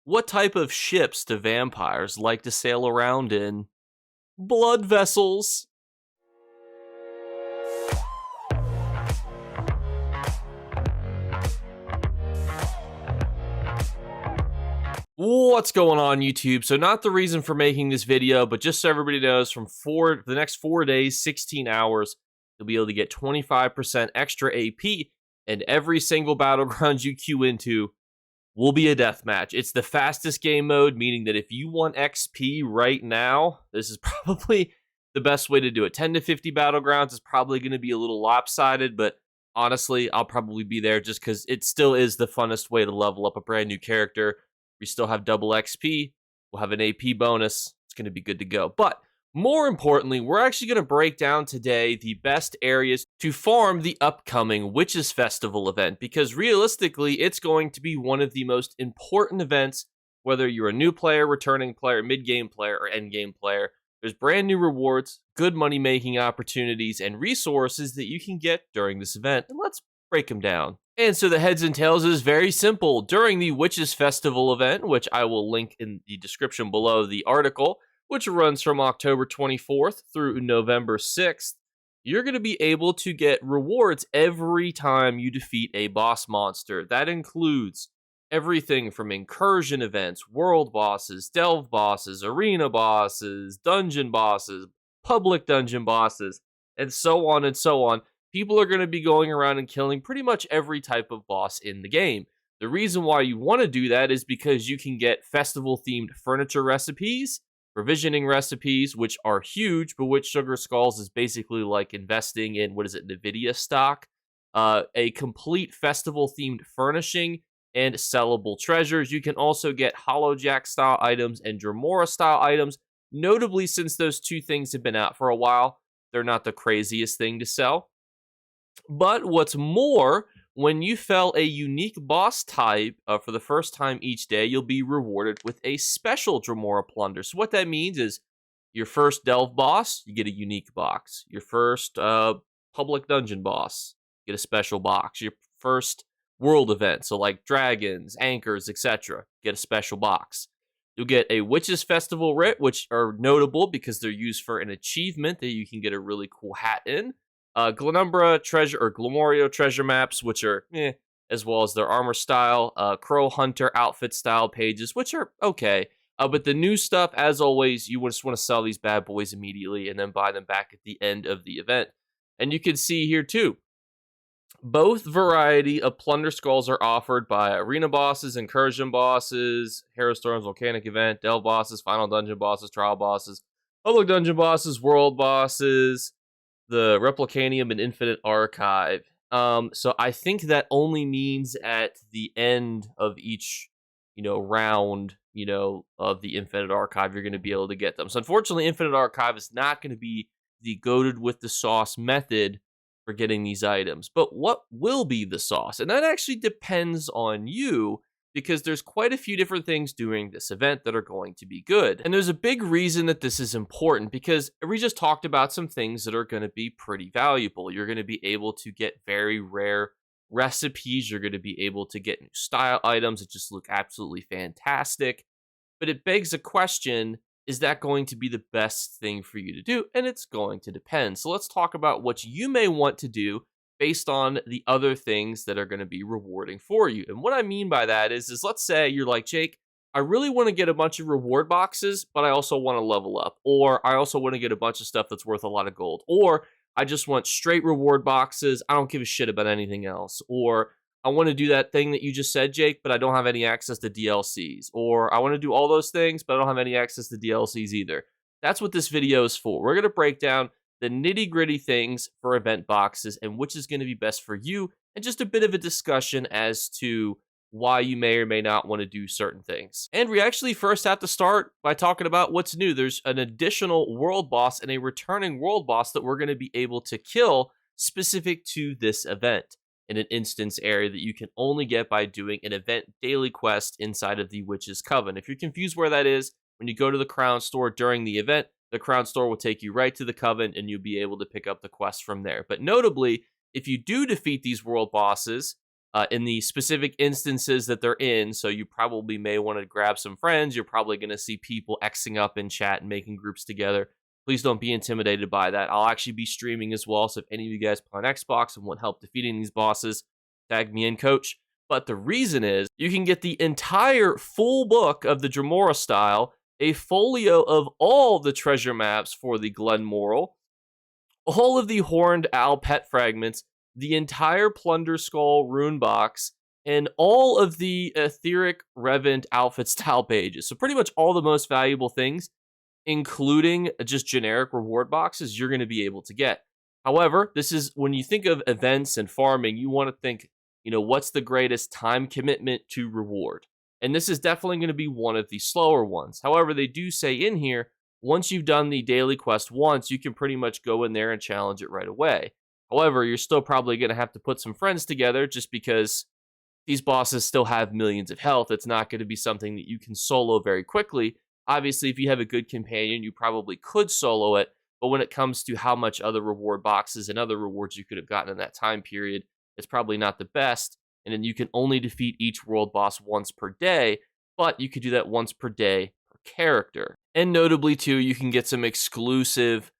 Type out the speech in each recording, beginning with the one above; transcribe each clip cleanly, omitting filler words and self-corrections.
What type of ships do vampires like to sail around in? Blood vessels. What's going on, YouTube? So not the reason for making this video, but just so everybody knows, for the next 4 days, 16 hours, you'll be able to get 25% extra AP, and every single battleground you queue into will be a deathmatch. It's the fastest game mode, meaning that if you want XP right now, this is probably the best way to do it. 10 to 50 battlegrounds is probably going to be a little lopsided, but honestly, I'll probably be there just because it still is the funnest way to level up a brand new character. We still have double XP. We'll have an AP bonus. It's going to be good to go. But more importantly, we're actually going to break down today the best areas to farm the upcoming Witches Festival event, because realistically, it's going to be one of the most important events, whether you're a new player, returning player, mid-game player, or end-game player. There's brand new rewards, good money-making opportunities, and resources that you can get during this event, and let's break them down. And so the heads and tails is very simple. During the Witches Festival event, which I will link in the description below the article, which runs from October 24th through November 6th, you're going to be able to get rewards every time you defeat a boss monster. That includes everything from incursion events, world bosses, delve bosses, arena bosses, dungeon bosses, public dungeon bosses, and so on and so on. People are going to be going around and killing pretty much every type of boss in the game. The reason why you want to do that is because you can get festival-themed furniture recipes, provisioning recipes, which are huge, but which Sugar Skulls is basically like investing in, NVIDIA stock, a complete festival-themed furnishing, and sellable treasures. You can also get Hollowjack-style items and Dremora-style items. Notably, since those two things have been out for a while, they're not the craziest thing to sell. But what's more, when you fell a unique boss type for the first time each day, you'll be rewarded with a special Dremora plunder. So what that means is your first delve boss, you get a unique box. Your first public dungeon boss, you get a special box. Your first world event, so like dragons, anchors, etc., get a special box. You'll get a Witches Festival writ, which are notable because they're used for an achievement that you can get a really cool hat in. Glenumbra treasure or Glemorio treasure maps, which are as well as their armor style, Crow Hunter outfit style pages, which are okay. But the new stuff, as always, you just want to sell these bad boys immediately and then buy them back at the end of the event. And you can see here too, both variety of plunder skulls are offered by arena bosses, incursion bosses, Storm's volcanic event, delve bosses, final dungeon bosses, trial bosses, public dungeon bosses, world bosses, the Replicanium and Infinite Archive. So I think that only means at the end of each, round, of the Infinite Archive, you're going to be able to get them. So unfortunately, Infinite Archive is not going to be the goated with the sauce method for getting these items. But what will be the sauce? And that actually depends on you, because there's quite a few different things during this event that are going to be good. And there's a big reason that this is important, because we just talked about some things that are going to be pretty valuable. You're going to be able to get very rare recipes. You're going to be able to get new style items that just look absolutely fantastic. But it begs a question, is that going to be the best thing for you to do? And it's going to depend. So let's talk about what you may want to do based on the other things that are going to be rewarding for you. And what I mean by that is let's say you're like, Jake, I really want to get a bunch of reward boxes, but I also want to level up. Or I also want to get a bunch of stuff that's worth a lot of gold. Or I just want straight reward boxes. I don't give a shit about anything else. Or I want to do that thing that you just said, Jake, but I don't have any access to DLCs. Or I want to do all those things, but I don't have any access to DLCs either. That's what this video is for. We're going to break down the nitty-gritty things for event boxes and which is going to be best for you, and just a bit of a discussion as to why you may or may not want to do certain things. And we actually first have to start by talking about what's new. There's an additional world boss and a returning world boss that we're going to be able to kill specific to this event in an instance area that you can only get by doing an event daily quest inside of the Witch's Coven. If you're confused where that is, when you go to the Crown Store during the event, the Crown Store will take you right to the Coven and you'll be able to pick up the quest from there. But notably, if you do defeat these world bosses, in the specific instances that they're in. So you probably may want to grab some friends. You're probably going to see people Xing up in chat and making groups together. Please don't be intimidated by that. I'll actually be streaming as well. So if any of you guys play on Xbox and want help defeating these bosses, tag me in, coach. But the reason is you can get the entire full book of the Dremora style, a folio of all the treasure maps for the Glenmoral, all of the Horned Owl pet fragments, the entire Plunder Skull rune box, and all of the Etheric Revenant outfit style pages. So pretty much all the most valuable things, including just generic reward boxes, you're going to be able to get. However, this is when you think of events and farming, you want to think, what's the greatest time commitment to reward? And this is definitely going to be one of the slower ones. However, they do say in here, once you've done the daily quest once, you can pretty much go in there and challenge it right away. However, you're still probably going to have to put some friends together just because these bosses still have millions of health. It's not going to be something that you can solo very quickly. Obviously, if you have a good companion, you probably could solo it. But when it comes to how much other reward boxes and other rewards you could have gotten in that time period, it's probably not the best. And then you can only defeat each world boss once per day, but you could do that once per day per character. And notably, too, you can get some exclusive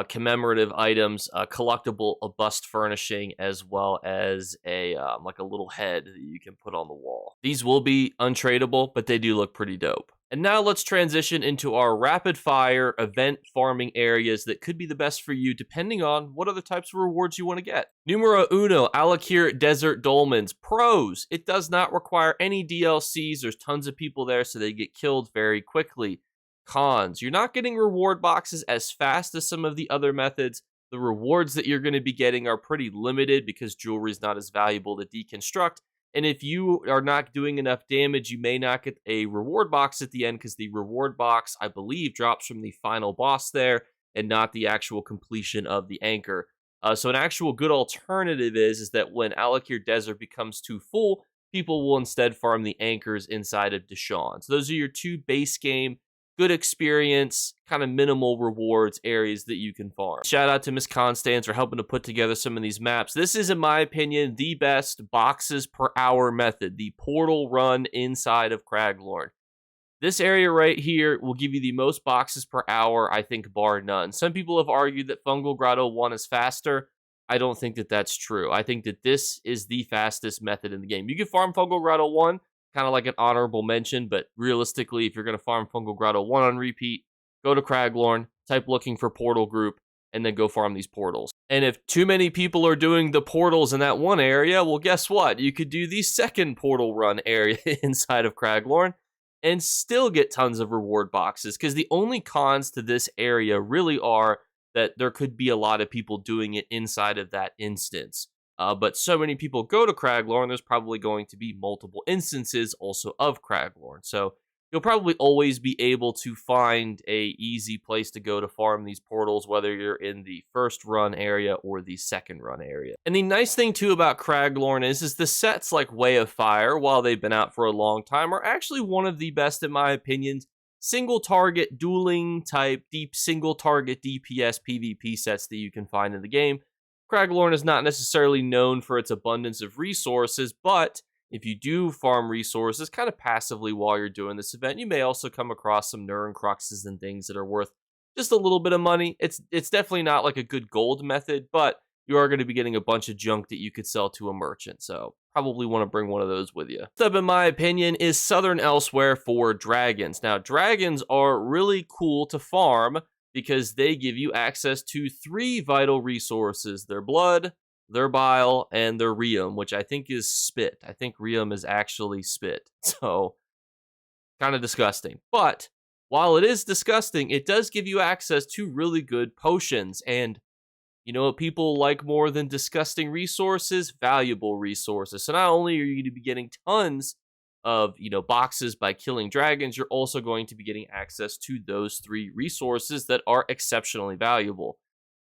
commemorative items, collectible, a bust furnishing, as well as a like a little head that you can put on the wall. These will be untradeable, but they do look pretty dope. And now let's transition into our rapid fire event farming areas that could be the best for you depending on what other types of rewards you want to get. Numero uno, Alakir Desert Dolmens. Pros, it does not require any DLCs. There's tons of people there, so they get killed very quickly. Cons, you're not getting reward boxes as fast as some of the other methods. The rewards that you're going to be getting are pretty limited because jewelry is not as valuable to deconstruct. And if you are not doing enough damage, you may not get a reward box at the end because the reward box, I believe, drops from the final boss there and not the actual completion of the anchor. So an actual good alternative is that when Alakir Desert becomes too full, people will instead farm the anchors inside of Deshawn. So those are your two base game, good experience, kind of minimal rewards areas that you can farm. Shout out to Miss Constance for helping to put together some of these maps. This is, in my opinion, the best boxes per hour method, the portal run inside of Craglorn. This area right here will give you the most boxes per hour, I think, bar none. Some people have argued that Fungal Grotto 1 is faster. I don't think that that's true. I think that this is the fastest method in the game. You can farm Fungal Grotto 1, kind of like an honorable mention, but realistically, if you're going to farm Fungal Grotto 1 on repeat, go to Craglorn, type looking for portal group, and then go farm these portals. And if too many people are doing the portals in that one area, well, guess what? You could do the second portal run area inside of Craglorn and still get tons of reward boxes, because the only cons to this area really are that there could be a lot of people doing it inside of that instance. But so many people go to Craglorn, there's probably going to be multiple instances also of Craglorn. So you'll probably always be able to find a easy place to go to farm these portals, whether you're in the first run area or the second run area. And the nice thing too about Craglorn is the sets like Way of Fire, while they've been out for a long time, are actually one of the best, in my opinion, single target dueling type deep single target DPS PvP sets that you can find in the game. Craglorn is not necessarily known for its abundance of resources, but if you do farm resources kind of passively while you're doing this event, you may also come across some Nurin Cruxes and things that are worth just a little bit of money. It's definitely not like a good gold method, but you are going to be getting a bunch of junk that you could sell to a merchant, so probably want to bring one of those with you. Next up, in my opinion, is Southern Elsewhere for dragons. Now, dragons are really cool to farm because they give you access to 3 vital resources: their blood, their bile, and their rheum, which I think is spit. I think rheum is actually spit. So, kind of disgusting. But while it is disgusting, it does give you access to really good potions. And you know what people like more than disgusting resources? Valuable resources. So not only are you going to be getting tons of, boxes by killing dragons, you're also going to be getting access to those 3 resources that are exceptionally valuable.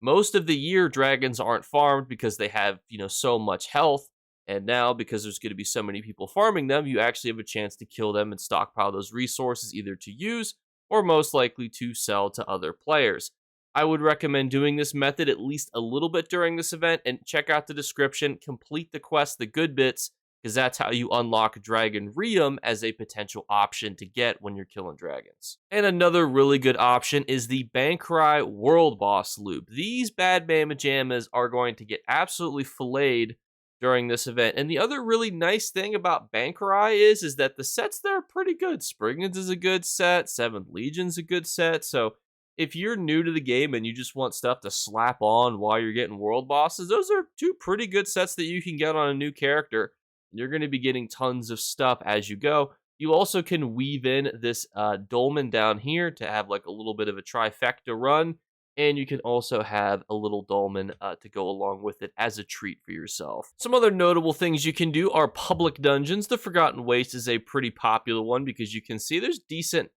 Most of the year, dragons aren't farmed because they have, so much health. And now, because there's going to be so many people farming them, you actually have a chance to kill them and stockpile those resources either to use or most likely to sell to other players. I would recommend doing this method at least a little bit during this event, and check out the description, complete the quest, the good bits, because that's how you unlock Dragon Realm as a potential option to get when you're killing dragons. And another really good option is the Bankrai World Boss Loop. These bad mamma jammas are going to get absolutely filleted during this event. And the other really nice thing about Bankrai is that the sets there are pretty good. Spriggans is a good set, 7th Legion's a good set, so if you're new to the game and you just want stuff to slap on while you're getting world bosses, those are 2 pretty good sets that you can get on a new character. You're going to be getting tons of stuff as you go. You also can weave in this dolmen down here to have like a little bit of a trifecta run. And you can also have a little dolmen to go along with it as a treat for yourself. Some other notable things you can do are public dungeons. The Forgotten Waste is a pretty popular one because you can see there's decent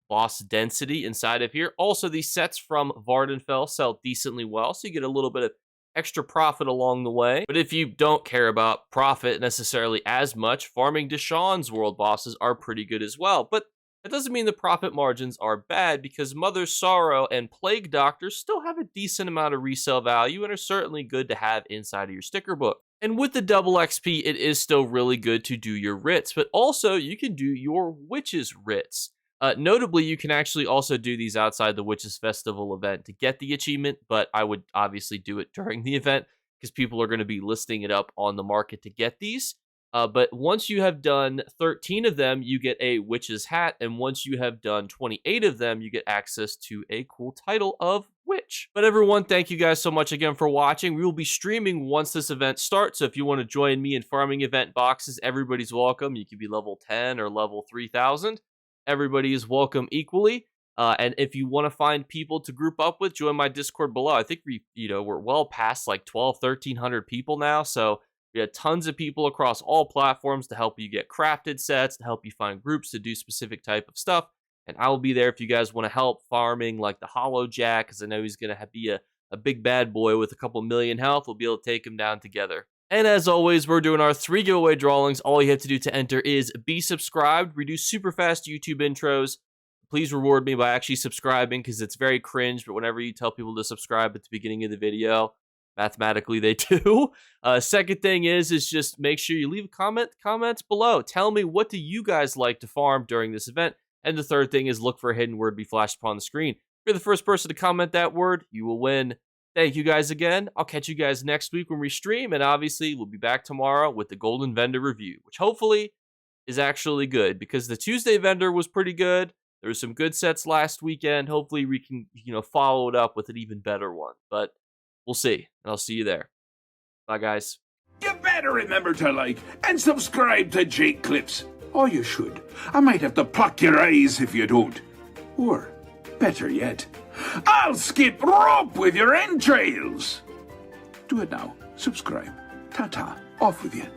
boss density inside of here. Also, these sets from Vardenfell sell decently well, so you get a little bit of extra profit along the way. But if you don't care about profit necessarily as much, farming Deshawn's world bosses are pretty good as well. But that doesn't mean the profit margins are bad, because Mother's Sorrow and Plague Doctor still have a decent amount of resale value and are certainly good to have inside of your sticker book. And with the double XP, it is still really good to do your writs, but also you can do your Witches writs. Notably, you can actually also do these outside the Witches Festival event to get the achievement, but I would obviously do it during the event because people are going to be listing it up on the market to get these. But once you have done 13 of them, you get a Witch's hat, and once you have done 28 of them, you get access to a cool title of Witch. But everyone, thank you guys so much again for watching. We will be streaming once this event starts, so if you want to join me in farming event boxes, everybody's welcome. You can be level 10 or level 3000. Everybody is welcome equally. And if you want to find people to group up with, join my Discord below. I think we're well past like 1,300 people now. So we have tons of people across all platforms to help you get crafted sets, to help you find groups to do specific type of stuff. And I will be there if you guys want to help farming like the Hollow Jack, because I know he's going to be a big bad boy with a couple million health. We'll be able to take him down together. And as always, we're doing our 3 giveaway drawings. All you have to do to enter is be subscribed. We do super fast YouTube intros. Please reward me by actually subscribing, because it's very cringe, but whenever you tell people to subscribe at the beginning of the video, mathematically they do. Second thing is just make sure you leave comments below. Tell me, what do you guys like to farm during this event? And the third thing is look for a hidden word be flashed upon the screen. If you're the first person to comment that word, you will win. Thank you guys again. I'll catch you guys next week when we stream, and obviously we'll be back tomorrow with the Golden Vendor review, which hopefully is actually good, because the Tuesday vendor was pretty good. There were some good sets last weekend. Hopefully we can, follow it up with an even better one, but we'll see, and I'll see you there. Bye, guys. You better remember to like and subscribe to Jakeclips. Or you should. I might have to pluck your eyes if you don't. Or, better yet, I'll skip rope with your entrails. Do it now. Subscribe. Ta-ta. Off with you.